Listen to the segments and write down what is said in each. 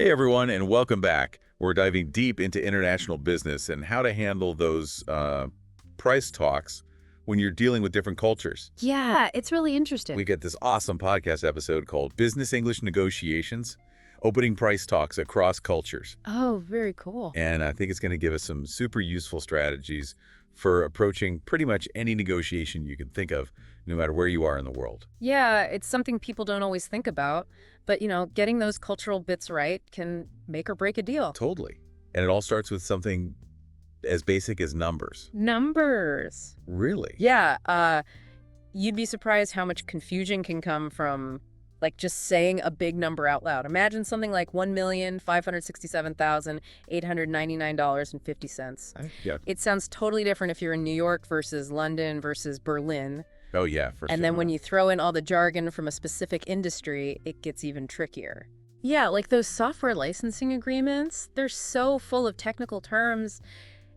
Hey everyone, and welcome back. We're diving deep into international business and how to handle those price talks when you're dealing with different cultures. Yeah, it's really We interesting. get this awesome podcast episode called Business English Negotiations, Opening Price Talks Across Cultures. Oh, very cool. And I think it's going to give us some super useful strategies for approaching pretty much any negotiation you can think of, no matter where you are in the world. Yeah, it's something people don't always think about, but getting those cultural bits right can make or break a deal. Totally. And it all starts with something as basic as numbers. Numbers. Really? Yeah, you'd be surprised how much confusion can come from just saying a big number out loud. Imagine something like $1,567,899.50. Yeah. It sounds totally different if you're in New York versus London versus Berlin. Oh, yeah, for sure. And then when you throw in all the jargon from a specific industry, it gets even trickier. Yeah, like those software licensing agreements, they're so full of technical terms.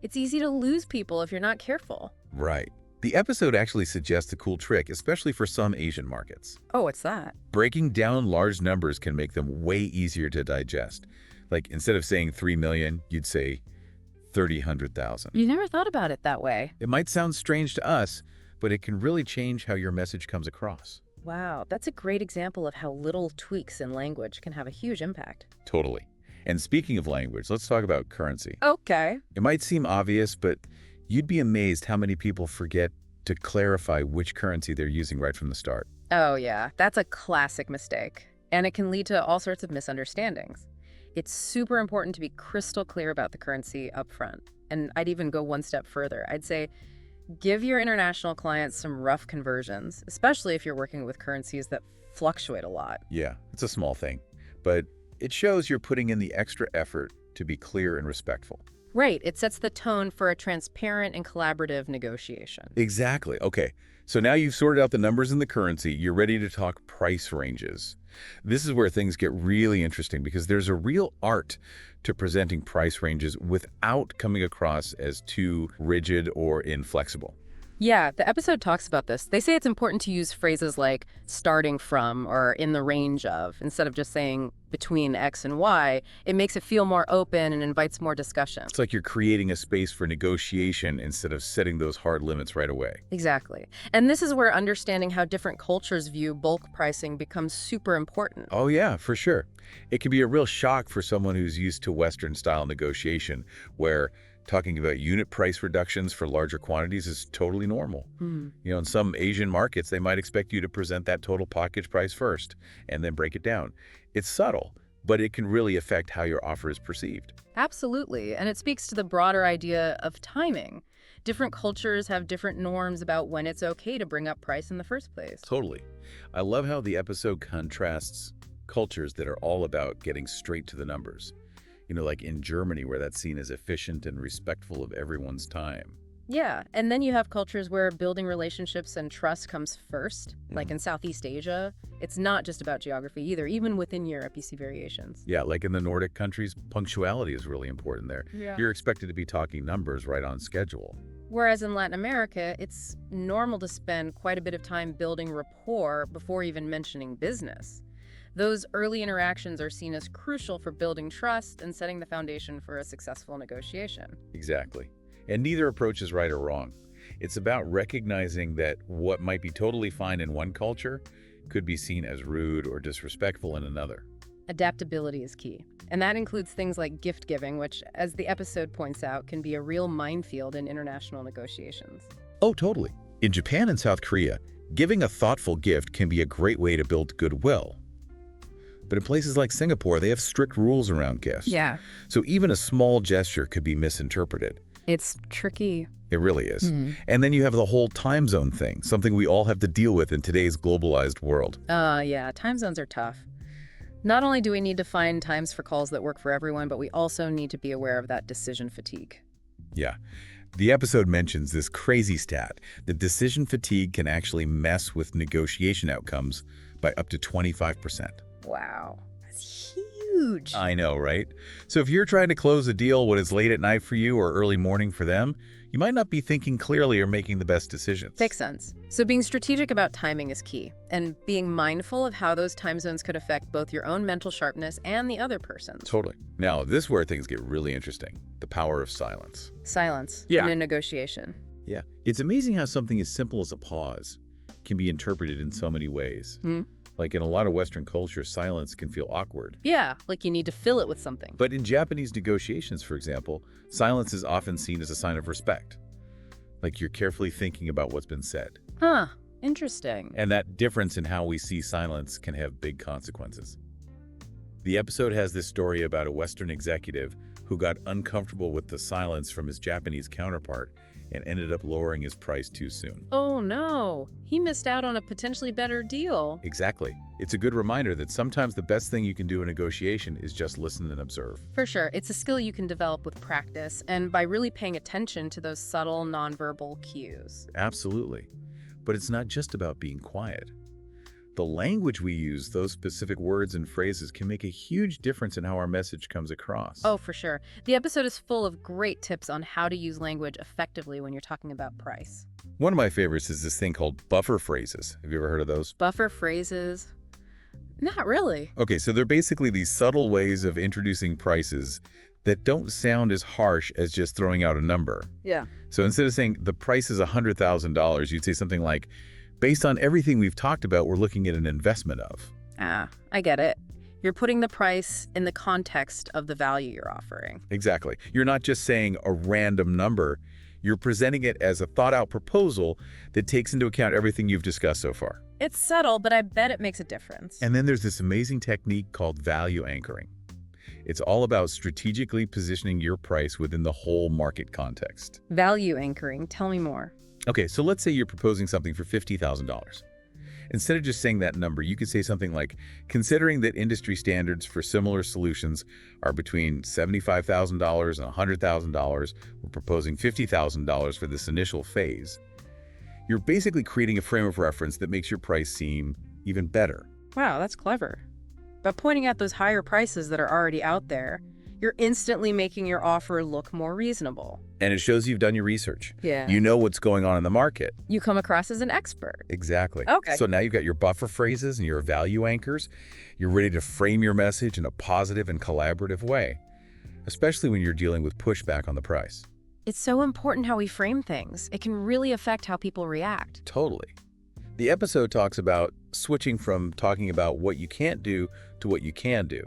It's easy to lose people if you're not careful. Right. The episode actually suggests a cool trick, especially for some Asian markets. Oh, what's that? Breaking down large numbers can make them way easier to digest. Like, instead of saying 3 million, you'd say 300,000. You never thought about it that way. It might sound strange to us, but it can really change how your message comes across. Wow, that's a great example of how little tweaks in language can have a huge impact. Totally. And speaking of language, let's talk about currency. Okay. It might seem obvious, but you'd be amazed how many people forget to clarify which currency they're using right from the start. Oh, yeah, that's a classic mistake. And it can lead to all sorts of misunderstandings. It's super important to be crystal clear about the currency up front. And I'd even go one step further. I'd say give your international clients some rough conversions, especially if you're working with currencies that fluctuate a lot. Yeah, it's a small thing, but it shows you're putting in the extra effort to be clear and respectful. Right. It sets the tone for a transparent and collaborative negotiation. Exactly. Okay, so now you've sorted out the numbers and the currency, you're ready to talk price ranges. This is where things get really interesting because there's a real art to presenting price ranges without coming across as too rigid or inflexible. Yeah, the episode talks about this. They say it's important to use phrases like starting from or in the range of instead of just saying between X and Y. It makes it feel more open and invites more discussion. It's like you're creating a space for negotiation instead of setting those hard limits right away. Exactly. And this is where understanding how different cultures view bulk pricing becomes super important. Oh yeah, for sure. It can be a real shock for someone who's used to Western-style negotiation, where talking about unit price reductions for larger quantities is totally normal. In some Asian markets, they might expect you to present that total package price first and then break it down. It's subtle, but it can really affect how your offer is perceived. Absolutely. And it speaks to the broader idea of timing. Different cultures have different norms about when it's okay to bring up price in the first place. Totally. I love how the episode contrasts cultures that are all about getting straight to the numbers. Like in Germany, where that's seen as efficient and respectful of everyone's time. Yeah, and then you have cultures where building relationships and trust comes first. Like in Southeast Asia, it's not just about geography either. Even within Europe, you see variations. Yeah, like in the Nordic countries, punctuality is really important there. Yeah. You're expected to be talking numbers right on schedule. Whereas in Latin America, it's normal to spend quite a bit of time building rapport before even mentioning business. Those early interactions are seen as crucial for building trust and setting the foundation for a successful negotiation. Exactly. And neither approach is right or wrong. It's about recognizing that what might be totally fine in one culture could be seen as rude or disrespectful in another. Adaptability is key. And that includes things like gift giving, which, as the episode points out, can be a real minefield in international negotiations. Oh, totally. In Japan and South Korea, giving a thoughtful gift can be a great way to build goodwill. But in places like Singapore, they have strict rules around gifts. Yeah. So even a small gesture could be misinterpreted. It's tricky. It really is. And then you have the whole time zone thing, something we all have to deal with in today's globalized world. Yeah, time zones are tough. Not only do we need to find times for calls that work for everyone, but we also need to be aware of that decision fatigue. Yeah. The episode mentions this crazy stat that decision fatigue can actually mess with negotiation outcomes by up to 25%. Wow. That's huge. I know, right? So if you're trying to close a deal when it's late at night for you or early morning for them, you might not be thinking clearly or making the best decisions. Makes sense. So being strategic about timing is key, and being mindful of how those time zones could affect both your own mental sharpness and the other person's. Totally. Now, this is where things get really interesting. The power of silence. Silence Yeah. in a negotiation. Yeah. It's amazing how something as simple as a pause can be interpreted in so many ways. Like in a lot of Western cultures, silence can feel awkward. Yeah, like you need to fill it with something. But in Japanese negotiations, for example, silence is often seen as a sign of respect. Like you're carefully thinking about what's been said. Huh, interesting. And that difference in how we see silence can have big consequences. The episode has this story about a Western executive who got uncomfortable with the silence from his Japanese counterpart and ended up lowering his price too soon. Oh no, he missed out on a potentially better deal. Exactly. It's a good reminder that sometimes the best thing you can do in negotiation is just listen and observe. For sure, it's a skill you can develop with practice and by really paying attention to those subtle nonverbal cues. Absolutely. But it's not just about being quiet. The language we use, those specific words and phrases, can make a huge difference in how our message comes across. Oh, for sure. The episode is full of great tips on how to use language effectively when you're talking about price. One of my favorites is this thing called buffer phrases. Have you ever heard of those? Buffer phrases? Not really. Okay, so they're basically these subtle ways of introducing prices that don't sound as harsh as just throwing out a number. Yeah. So instead of saying the price is $100,000, you'd say something like, based on everything we've talked about, we're looking at an investment of. Ah, I get it. You're putting the price in the context of the value you're offering. Exactly. You're not just saying a random number. You're presenting it as a thought-out proposal that takes into account everything you've discussed so far. It's subtle, but I bet it makes a difference. And then there's this amazing technique called value anchoring. It's all about strategically positioning your price within the whole market context. Value anchoring, tell me more. Okay, so let's say you're proposing something for $50,000. Instead of just saying that number, you could say something like, considering that industry standards for similar solutions are between $75,000 and $100,000, we're proposing $50,000 for this initial phase. You're basically creating a frame of reference that makes your price seem even better. Wow, that's clever. By pointing out those higher prices that are already out there, you're instantly making your offer look more reasonable. And it shows you've done your research. Yeah. You know what's going on in the market. You come across as an expert. Exactly. Okay. So now you've got your buffer phrases and your value anchors. You're ready to frame your message in a positive and collaborative way, especially when you're dealing with pushback on the price. It's so important how we frame things. It can really affect how people react. Totally. The episode talks about switching from talking about what you can't do to what you can do.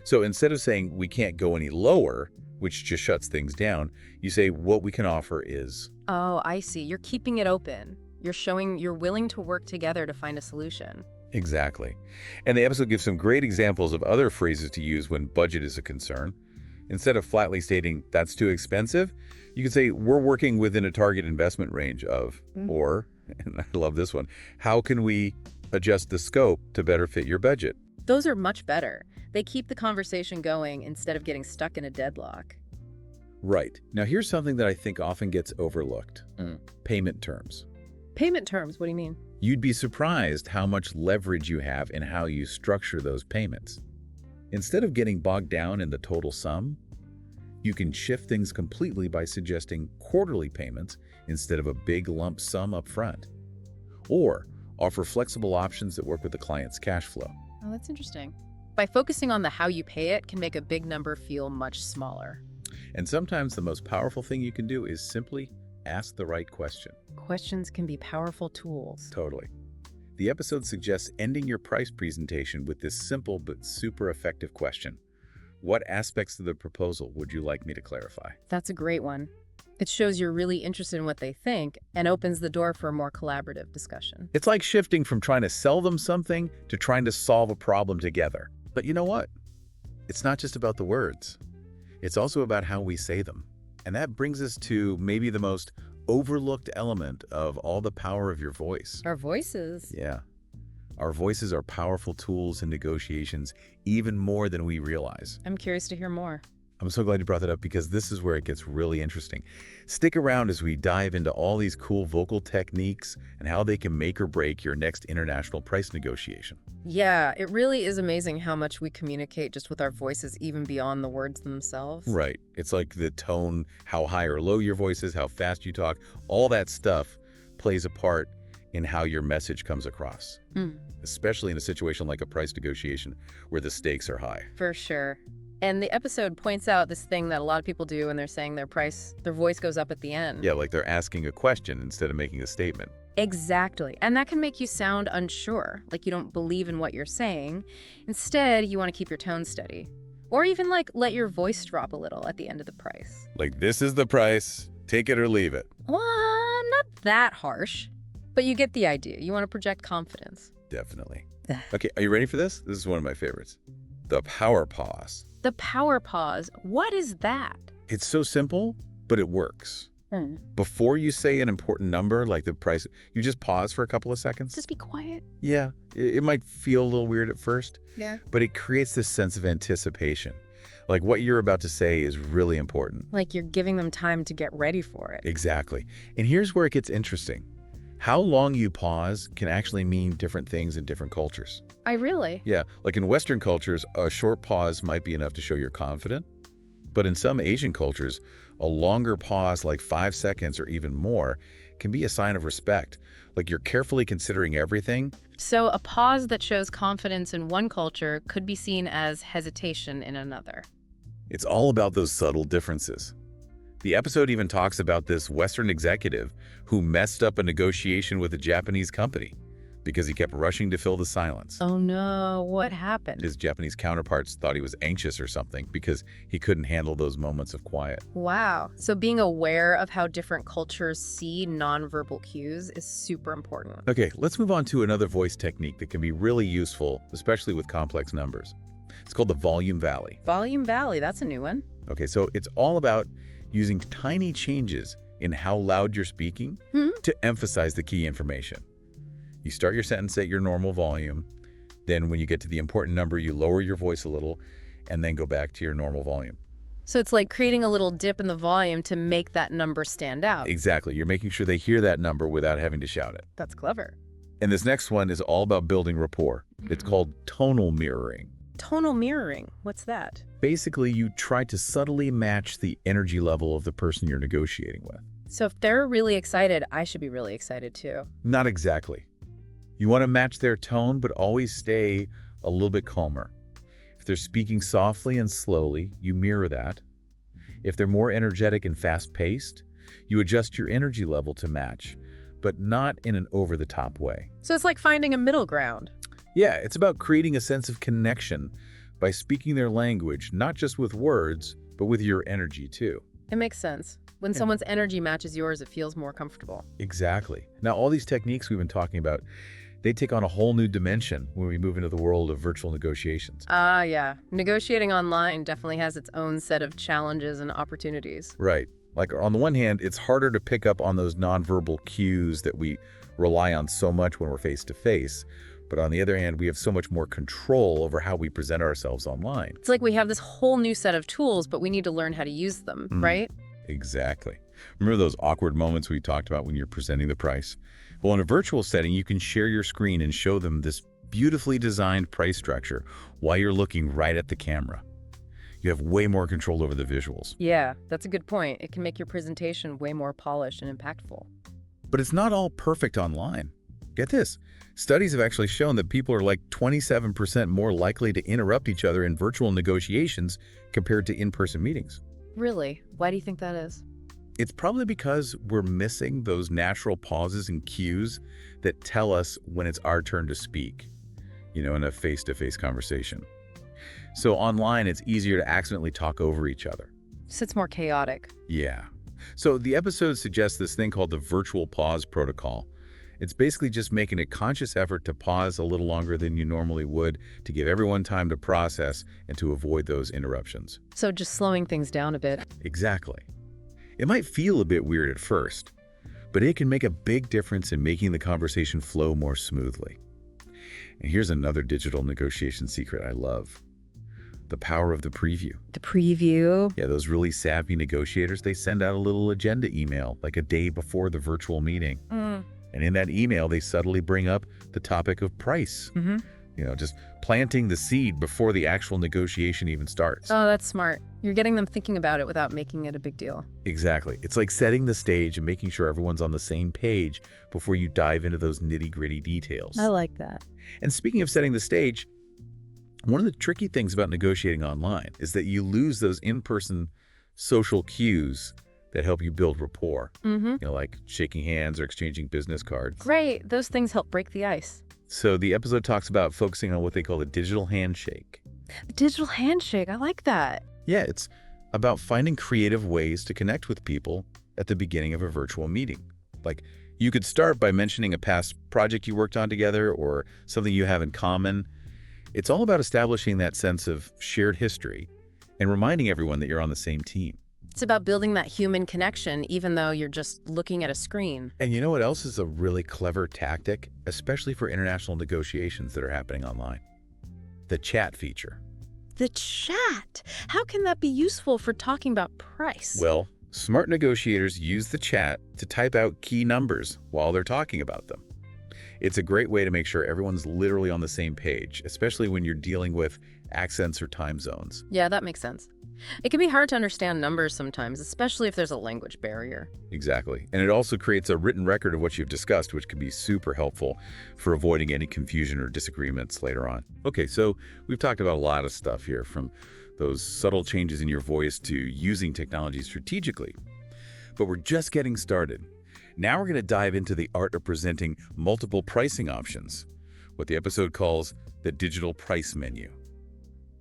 So instead of saying we can't go any lower, which just shuts things down, you say what we can offer is. Oh, I see. You're keeping it open. You're showing you're willing to work together to find a solution. Exactly. And the episode gives some great examples of other phrases to use when budget is a concern. Instead of flatly stating that's too expensive, you can say we're working within a target investment range of, or, and I love this one, how can we adjust the scope to better fit your budget? Those are much better. They keep the conversation going instead of getting stuck in a deadlock. Right. Now here's something that I think often gets overlooked. Payment terms. Payment terms, what do you mean? You'd be surprised how much leverage you have in how you structure those payments. Instead of getting bogged down in the total sum, you can shift things completely by suggesting quarterly payments instead of a big lump sum up front. Or offer flexible options that work with the client's cash flow. Oh, that's interesting. By focusing on the how you pay it can make a big number feel much smaller. And sometimes the most powerful thing you can do is simply ask the right question. Questions can be powerful tools. Totally. The episode suggests ending your price presentation with this simple but super effective question. What aspects of the proposal would you like me to clarify? That's a great one. It shows you're really interested in what they think and opens the door for a more collaborative discussion. It's like shifting from trying to sell them something to trying to solve a problem together. But you know what? It's not just about the words. It's also about how we say them. And that brings us to maybe the most overlooked element of all the power of your voice. Our voices. Yeah. Our voices are powerful tools in negotiations, even more than we realize. I'm curious to hear more. I'm so glad you brought that up because this is where it gets really interesting. Stick around as we dive into all these cool vocal techniques and how they can make or break your next international price negotiation. Yeah, it really is amazing how much we communicate just with our voices, even beyond the words themselves. Right. It's like the tone, how high or low your voice is, how fast you talk, all that stuff plays a part in how your message comes across, Mm, especially in a situation like a price negotiation where the stakes are high. for sure. And the episode points out this thing that a lot of people do when they're saying their voice goes up at the end. Yeah, like they're asking a question instead of making a statement. Exactly. And that can make you sound unsure, like you don't believe in what you're saying. Instead, you want to keep your tone steady. Or even like let your voice drop a little at the end of the price. Like, this is the price, take it or leave it. Well, not that harsh, but you get the idea. You want to project confidence. Definitely. Ugh. Okay, are you ready for this? This is one of my favorites. The power pause. The power pause, what is that? It's so simple, but it works. Before you say an important number, like the price, you just pause for a couple of seconds. Just be quiet. Yeah, it might feel a little weird at first, Yeah. but it creates this sense of anticipation. Like what you're about to say is really important. Like you're giving them time to get ready for it. Exactly. And here's where it gets interesting. How long you pause can actually mean different things in different cultures. I really? Yeah, like in Western cultures, a short pause might be enough to show you're confident. But in some Asian cultures, a longer pause, like 5 seconds or even more, can be a sign of respect. Like you're carefully considering everything. So a pause that shows confidence in one culture could be seen as hesitation in another. It's all about those subtle differences. The episode even talks about this Western executive who messed up a negotiation with a Japanese company because he kept rushing to fill the silence. Oh no, what happened? His Japanese counterparts thought he was anxious or something because he couldn't handle those moments of quiet. Wow. So being aware of how different cultures see nonverbal cues is super important. Okay, let's move on to another voice technique that can be really useful, especially with complex numbers. It's called the volume valley. Volume Valley, that's a new one. Okay, so it's all about using tiny changes in how loud you're speaking to emphasize the key information. You start your sentence at your normal volume. Then when you get to the important number, you lower your voice a little and then go back to your normal volume. So it's like creating a little dip in the volume to make that number stand out. Exactly. You're making sure they hear that number without having to shout it. That's clever. And this next one is all about building rapport. It's called tonal mirroring. Tonal mirroring, what's that? Basically, you try to subtly match the energy level of the person you're negotiating with. So if they're really excited, I should be really excited too. Not exactly. You want to match their tone, but always stay a little bit calmer. If they're speaking softly and slowly, you mirror that. If they're more energetic and fast-paced, you adjust your energy level to match, but not in an over-the-top way. So it's like finding a middle ground. Yeah, it's about creating a sense of connection by speaking their language, not just with words, but with your energy too. It makes sense. When someone's energy matches yours, it feels more comfortable. Exactly. Now, all these techniques we've been talking about, they take on a whole new dimension when we move into the world of virtual negotiations. Yeah. Negotiating online definitely has its own set of challenges and opportunities. Right. Like on the one hand, it's harder to pick up on those nonverbal cues that we rely on so much when we're face to face. But on the other hand, we have so much more control over how we present ourselves online. It's like we have this whole new set of tools, but we need to learn how to use them, right? Exactly. Remember those awkward moments we talked about when you're presenting the price? Well, in a virtual setting, you can share your screen and show them this beautifully designed price structure while you're looking right at the camera. You have way more control over the visuals. Yeah, that's a good point. It can make your presentation way more polished and impactful. But it's not all perfect online. Get this. Studies have actually shown that people are like 27% more likely to interrupt each other in virtual negotiations compared to in-person meetings. Really? Why do you think that is? It's probably because we're missing those natural pauses and cues that tell us when it's our turn to speak, in a face-to-face conversation. So online, it's easier to accidentally talk over each other. So it's more chaotic. Yeah. So the episode suggests this thing called the virtual pause protocol. It's basically just making a conscious effort to pause a little longer than you normally would to give everyone time to process and to avoid those interruptions. So just slowing things down a bit. Exactly. It might feel a bit weird at first, but it can make a big difference in making the conversation flow more smoothly. And here's another digital negotiation secret I love. The power of the preview. The preview. Yeah, those really savvy negotiators, they send out a little agenda email like a day before the virtual meeting. And in that email, they subtly bring up the topic of price. Just planting the seed before the actual negotiation even starts. Oh, that's smart. You're getting them thinking about it without making it a big deal. Exactly. It's like setting the stage and making sure everyone's on the same page before you dive into those nitty-gritty details. I like that. And speaking of setting the stage, one of the tricky things about negotiating online is that you lose those in-person social cues that help you build rapport. Like shaking hands or exchanging business cards. Right. Those things help break the ice. So the episode talks about focusing on what they call the digital handshake. The digital handshake. I like that. Yeah, it's about finding creative ways to connect with people at the beginning of a virtual meeting. Like, you could start by mentioning a past project you worked on together or something you have in common. It's all about establishing that sense of shared history and reminding everyone that you're on the same team. It's about building that human connection, even though you're just looking at a screen. And you know what else is a really clever tactic, especially for international negotiations that are happening online? The chat feature. The chat. How can that be useful for talking about price? Well, smart negotiators use the chat to type out key numbers while they're talking about them. It's a great way to make sure everyone's literally on the same page, especially when you're dealing with accents or time zones. Yeah, that makes sense. It can be hard to understand numbers sometimes, especially if there's a language barrier. Exactly. And it also creates a written record of what you've discussed, which can be super helpful for avoiding any confusion or disagreements later on. Okay, so we've talked about a lot of stuff here, from those subtle changes in your voice to using technology strategically. But we're just getting started. Now we're going to dive into the art of presenting multiple pricing options, what the episode calls the digital price menu.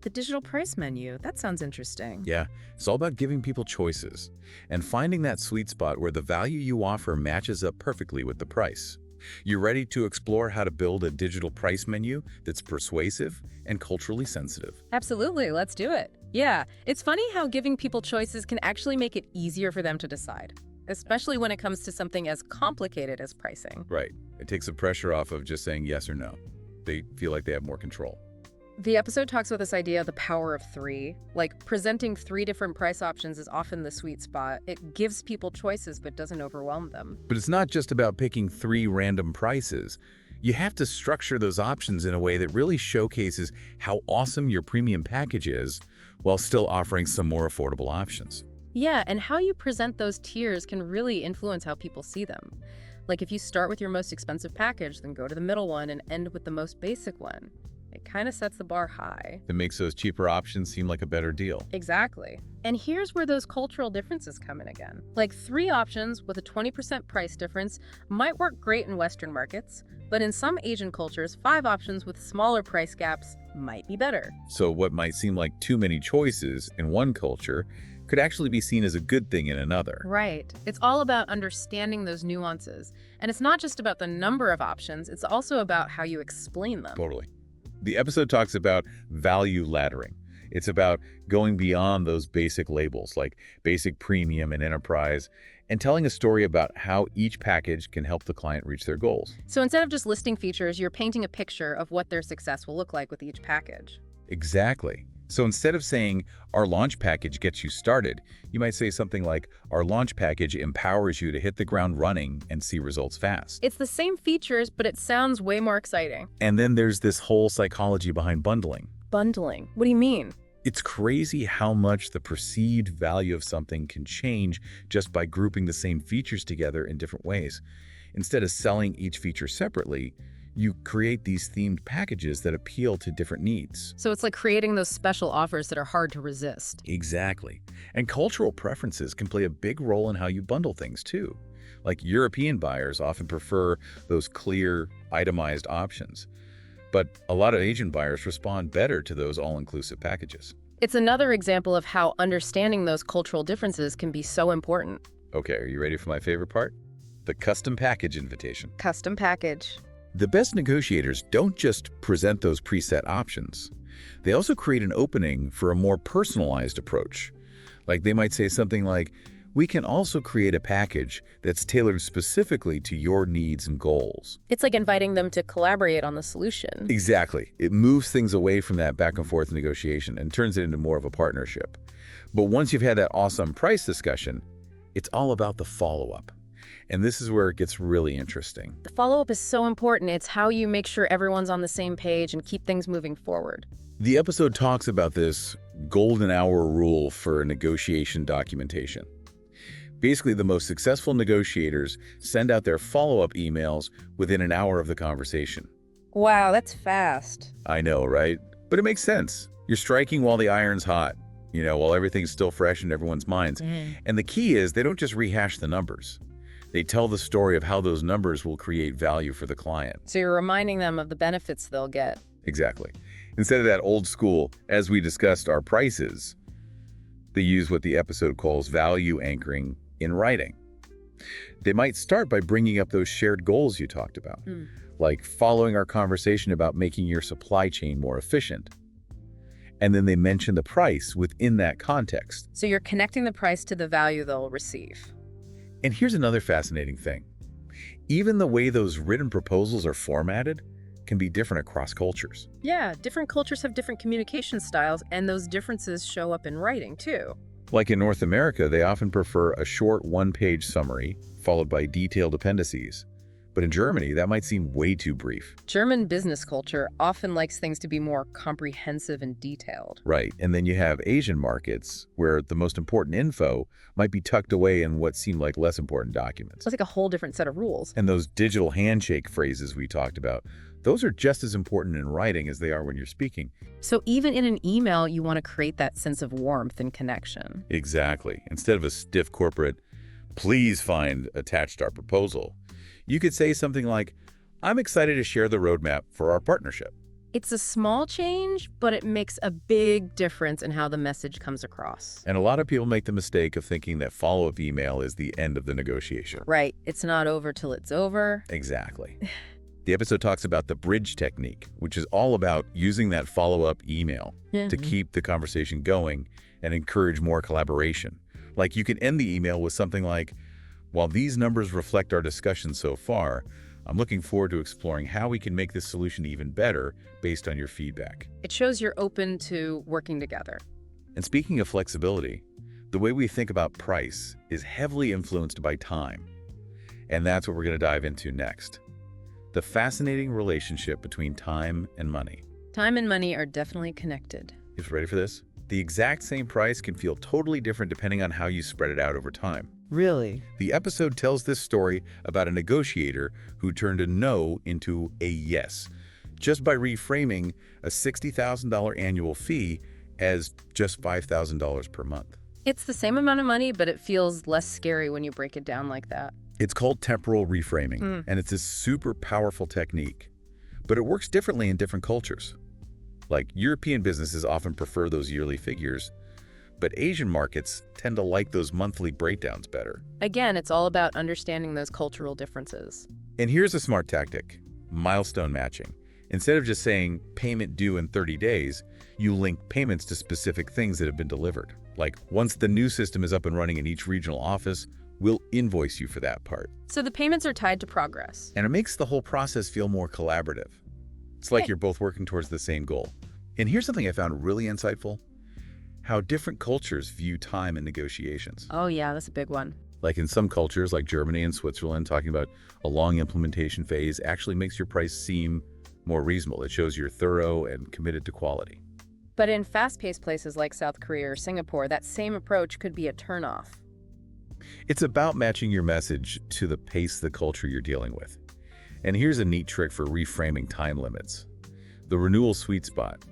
The digital price menu. That sounds interesting. Yeah, it's all about giving people choices and finding that sweet spot where the value you offer matches up perfectly with the price. You ready to explore how to build a digital price menu that's persuasive and culturally sensitive? Absolutely. Let's do it. Yeah, it's funny how giving people choices can actually make it easier for them to decide, especially when it comes to something as complicated as pricing. Right. It takes the pressure off of just saying yes or no. They feel like they have more control. The episode talks about this idea of the power of three. Like, presenting 3 different price options is often the sweet spot. It gives people choices but doesn't overwhelm them. But it's not just about picking 3 random prices. You have to structure those options in a way that really showcases how awesome your premium package is while still offering some more affordable options. Yeah, and how you present those tiers can really influence how people see them. Like, if you start with your most expensive package, then go to the middle one and end with the most basic one. It kind of sets the bar high. It makes those cheaper options seem like a better deal. Exactly. And here's where those cultural differences come in again. Like, 3 options with a 20% price difference might work great in Western markets, but in some Asian cultures, 5 options with smaller price gaps might be better. So what might seem like too many choices in one culture could actually be seen as a good thing in another. Right. It's all about understanding those nuances. And it's not just about the number of options, it's also about how you explain them. Totally. The episode talks about value laddering. It's about going beyond those basic labels like basic, premium, and enterprise, and telling a story about how each package can help the client reach their goals. So instead of just listing features, you're painting a picture of what their success will look like with each package. Exactly. So instead of saying, our launch package gets you started, you might say something like, our launch package empowers you to hit the ground running and see results fast. It's the same features, but it sounds way more exciting. And then there's this whole psychology behind bundling. Bundling? What do you mean? It's crazy how much the perceived value of something can change just by grouping the same features together in different ways. Instead of selling each feature separately, you create these themed packages that appeal to different needs. So it's like creating those special offers that are hard to resist. Exactly. And cultural preferences can play a big role in how you bundle things too. Like, European buyers often prefer those clear, itemized options. But a lot of Asian buyers respond better to those all-inclusive packages. It's another example of how understanding those cultural differences can be so important. Okay, are you ready for my favorite part? The custom package invitation. Custom package. The best negotiators don't just present those preset options. They also create an opening for a more personalized approach. Like, they might say something like, we can also create a package that's tailored specifically to your needs and goals. It's like inviting them to collaborate on the solution. Exactly. It moves things away from that back and forth negotiation and turns it into more of a partnership. But once you've had that awesome price discussion, it's all about the follow-up. And this is where it gets really interesting. The follow-up is so important. It's how you make sure everyone's on the same page and keep things moving forward. The episode talks about this golden hour rule for negotiation documentation. Basically, the most successful negotiators send out their follow-up emails within an hour of the conversation. Wow, that's fast. I know, right? But it makes sense. You're striking while the iron's hot, while everything's still fresh in everyone's minds. And the key is they don't just rehash the numbers. They tell the story of how those numbers will create value for the client. So you're reminding them of the benefits they'll get. Exactly. Instead of that old school, as we discussed our prices, they use what the episode calls value anchoring in writing. They might start by bringing up those shared goals you talked about, like following our conversation about making your supply chain more efficient. And then they mention the price within that context. So you're connecting the price to the value they'll receive. And here's another fascinating thing. Even the way those written proposals are formatted can be different across cultures. Yeah, different cultures have different communication styles, and those differences show up in writing, too. Like in North America, they often prefer a short one-page summary followed by detailed appendices. But in Germany, that might seem way too brief. German business culture often likes things to be more comprehensive and detailed. Right, and then you have Asian markets where the most important info might be tucked away in what seem like less important documents. So it's like a whole different set of rules. And those digital handshake phrases we talked about, those are just as important in writing as they are when you're speaking. So even in an email, you want to create that sense of warmth and connection. Exactly. Instead of a stiff corporate, please find attached our proposal, you could say something like, I'm excited to share the roadmap for our partnership. It's a small change, but it makes a big difference in how the message comes across. And a lot of people make the mistake of thinking that follow-up email is the end of the negotiation. Right. It's not over till it's over. Exactly. The episode talks about the bridge technique, which is all about using that follow-up email to keep the conversation going and encourage more collaboration. Like you can end the email with something like, while these numbers reflect our discussion so far, I'm looking forward to exploring how we can make this solution even better based on your feedback. It shows you're open to working together. And speaking of flexibility, the way we think about price is heavily influenced by time. And that's what we're going to dive into next. The fascinating relationship between time and money. Time and money are definitely connected. You ready for this? The exact same price can feel totally different depending on how you spread it out over time. Really? The episode tells this story about a negotiator who turned a no into a yes, just by reframing a $60,000 annual fee as just $5,000 per month. It's the same amount of money, but it feels less scary when you break it down like that. It's called temporal reframing, and it's a super powerful technique. But it works differently in different cultures. Like European businesses often prefer those yearly figures, but Asian markets tend to like those monthly breakdowns better. Again, it's all about understanding those cultural differences. And here's a smart tactic: milestone matching. Instead of just saying payment due in 30 days, you link payments to specific things that have been delivered. Like once the new system is up and running in each regional office, we'll invoice you for that part. So the payments are tied to progress. And it makes the whole process feel more collaborative. It's like you're both working towards the same goal. And here's something I found really insightful: how different cultures view time in negotiations. Oh yeah, that's a big one. Like in some cultures, like Germany and Switzerland, talking about a long implementation phase actually makes your price seem more reasonable. It shows you're thorough and committed to quality. But in fast-paced places like South Korea or Singapore, that same approach could be a turnoff. It's about matching your message to the pace of the culture you're dealing with. And here's a neat trick for reframing time limits: the renewal sweet spot.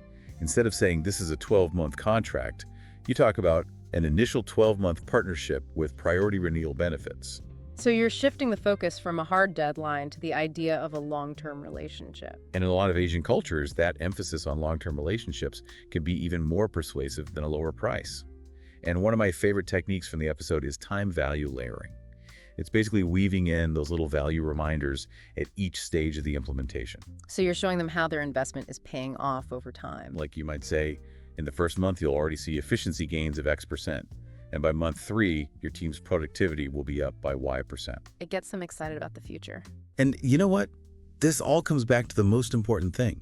Instead of saying this is a 12-month contract, you talk about an initial 12-month partnership with priority renewal benefits. So you're shifting the focus from a hard deadline to the idea of a long-term relationship. And in a lot of Asian cultures, that emphasis on long-term relationships can be even more persuasive than a lower price. And one of my favorite techniques from the episode is time value layering. It's basically weaving in those little value reminders at each stage of the implementation. So you're showing them how their investment is paying off over time. Like you might say, in the first month, you'll already see efficiency gains of X%. And by month 3, your team's productivity will be up by Y%. It gets them excited about the future. And you know what? This all comes back to the most important thing: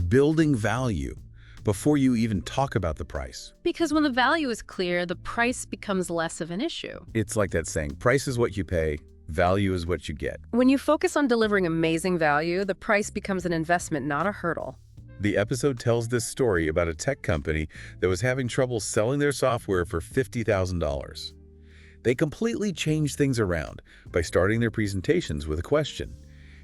building value before you even talk about the price. Because when the value is clear, the price becomes less of an issue. It's like that saying, price is what you pay, value is what you get. When you focus on delivering amazing value, the price becomes an investment, not a hurdle. The episode tells this story about a tech company that was having trouble selling their software for $50,000. They completely changed things around by starting their presentations with a question.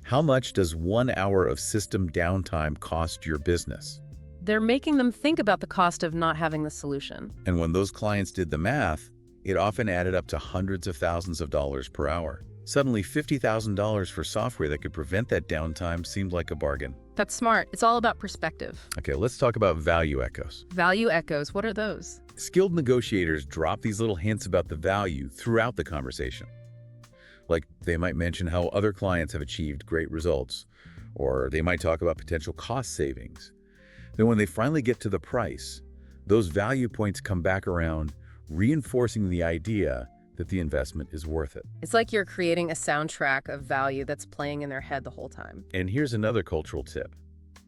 How much does 1 hour of system downtime cost your business? They're making them think about the cost of not having the solution. And when those clients did the math, it often added up to hundreds of thousands of dollars per hour. Suddenly, $50,000 for software that could prevent that downtime seemed like a bargain. That's smart. It's all about perspective. Okay, let's talk about value echoes. Value echoes, what are those? Skilled negotiators drop these little hints about the value throughout the conversation. Like, they might mention how other clients have achieved great results, or they might talk about potential cost savings. Then when they finally get to the price, those value points come back around, reinforcing the idea that the investment is worth it. It's like you're creating a soundtrack of value that's playing in their head the whole time. And here's another cultural tip.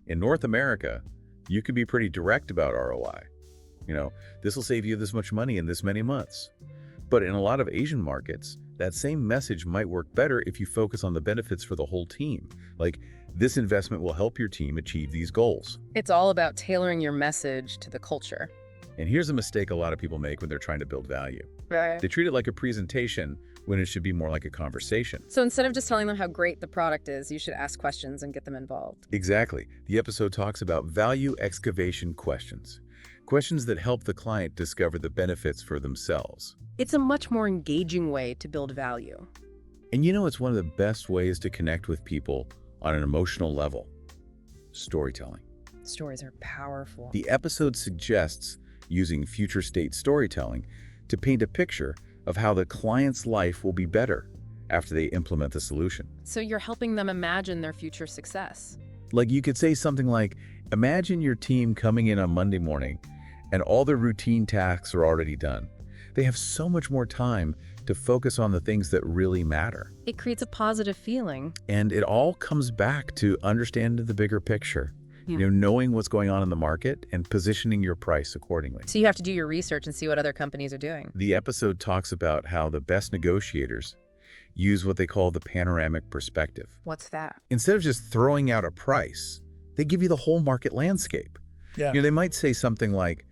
In North America, you can be pretty direct about ROI. This will save you this much money in this many months. But in a lot of Asian markets, that same message might work better if you focus on the benefits for the whole team. Like, this investment will help your team achieve these goals. It's all about tailoring your message to the culture. And here's a mistake a lot of people make when they're trying to build value. Right. They treat it like a presentation when it should be more like a conversation. So instead of just telling them how great the product is, you should ask questions and get them involved. Exactly. The episode talks about value excavation questions. Questions that help the client discover the benefits for themselves. It's a much more engaging way to build value. And it's one of the best ways to connect with people on an emotional level. Storytelling. Stories are powerful. The episode suggests using future state storytelling to paint a picture of how the client's life will be better after they implement the solution. So you're helping them imagine their future success. Like, you could say something like, imagine your team coming in on Monday morning and all their routine tasks are already done. They have so much more time to focus on the things that really matter. It creates a positive feeling. And it all comes back to understanding the bigger picture. Yeah. Knowing what's going on in the market and positioning your price accordingly. So you have to do your research and see what other companies are doing. The episode talks about how the best negotiators use what they call the panoramic perspective. What's that? Instead of just throwing out a price, they give you the whole market landscape. Yeah. They might say something like,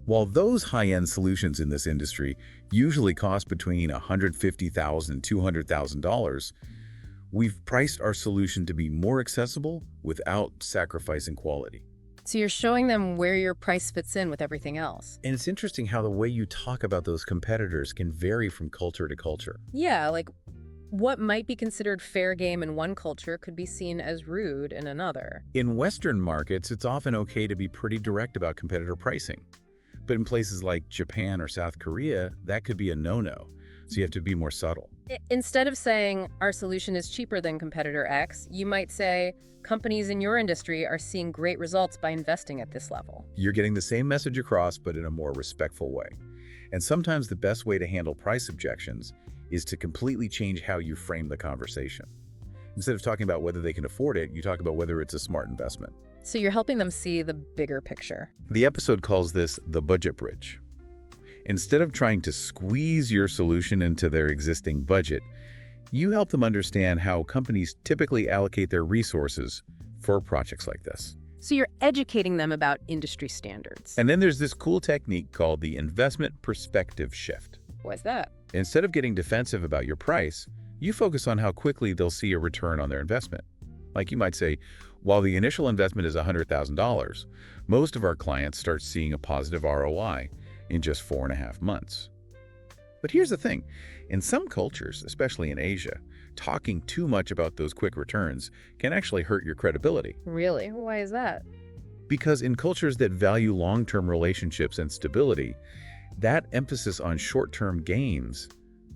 while those high-end solutions in this industry usually cost between $150,000 and $200,000, we've priced our solution to be more accessible without sacrificing quality. So you're showing them where your price fits in with everything else. And it's interesting how the way you talk about those competitors can vary from culture to culture. Yeah, like what might be considered fair game in one culture could be seen as rude in another. In Western markets, it's often okay to be pretty direct about competitor pricing. But in places like Japan or South Korea, that could be a no-no. So you have to be more subtle. Instead of saying our solution is cheaper than competitor X, you might say companies in your industry are seeing great results by investing at this level. You're getting the same message across, but in a more respectful way. And sometimes the best way to handle price objections is to completely change how you frame the conversation. Instead of talking about whether they can afford it, you talk about whether it's a smart investment. So you're helping them see the bigger picture. The episode calls this the budget bridge. Instead of trying to squeeze your solution into their existing budget, you help them understand how companies typically allocate their resources for projects like this. So you're educating them about industry standards. And then there's this cool technique called the investment perspective shift. What's that? Instead of getting defensive about your price, you focus on how quickly they'll see a return on their investment. Like, you might say, while the initial investment is $100,000, most of our clients start seeing a positive ROI in just 4.5 months. But here's the thing. In some cultures, especially in Asia, talking too much about those quick returns can actually hurt your credibility. Really? Why is that? Because in cultures that value long-term relationships and stability, that emphasis on short-term gains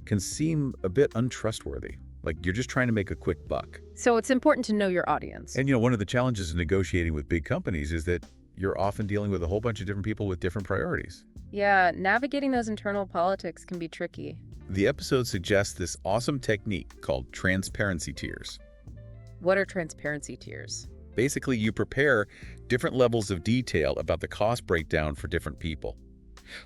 can seem a bit untrustworthy. Like, you're just trying to make a quick buck. So it's important to know your audience. And one of the challenges in negotiating with big companies is that you're often dealing with a whole bunch of different people with different priorities. Yeah, navigating those internal politics can be tricky. The episode suggests this awesome technique called transparency tiers. What are transparency tiers? Basically, you prepare different levels of detail about the cost breakdown for different people.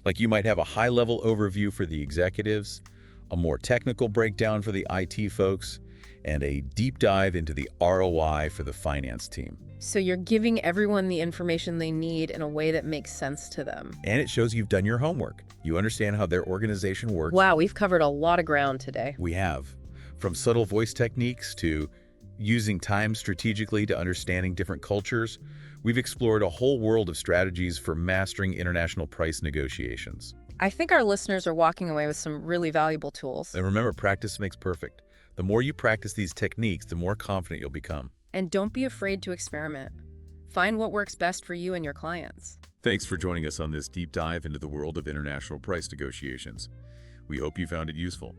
Like you might have a high-level overview for the executives, a more technical breakdown for the IT folks, and a deep dive into the ROI for the finance team. So you're giving everyone the information they need in a way that makes sense to them. And it shows you've done your homework. You understand how their organization works. Wow, we've covered a lot of ground today. We have. From subtle voice techniques to using time strategically to understanding different cultures, we've explored a whole world of strategies for mastering international price negotiations. I think our listeners are walking away with some really valuable tools. And remember, practice makes perfect. The more you practice these techniques, the more confident you'll become. And don't be afraid to experiment. Find what works best for you and your clients. Thanks for joining us on this deep dive into the world of international price negotiations. We hope you found it useful.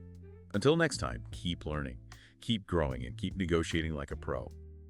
Until next time, keep learning, keep growing, and keep negotiating like a pro.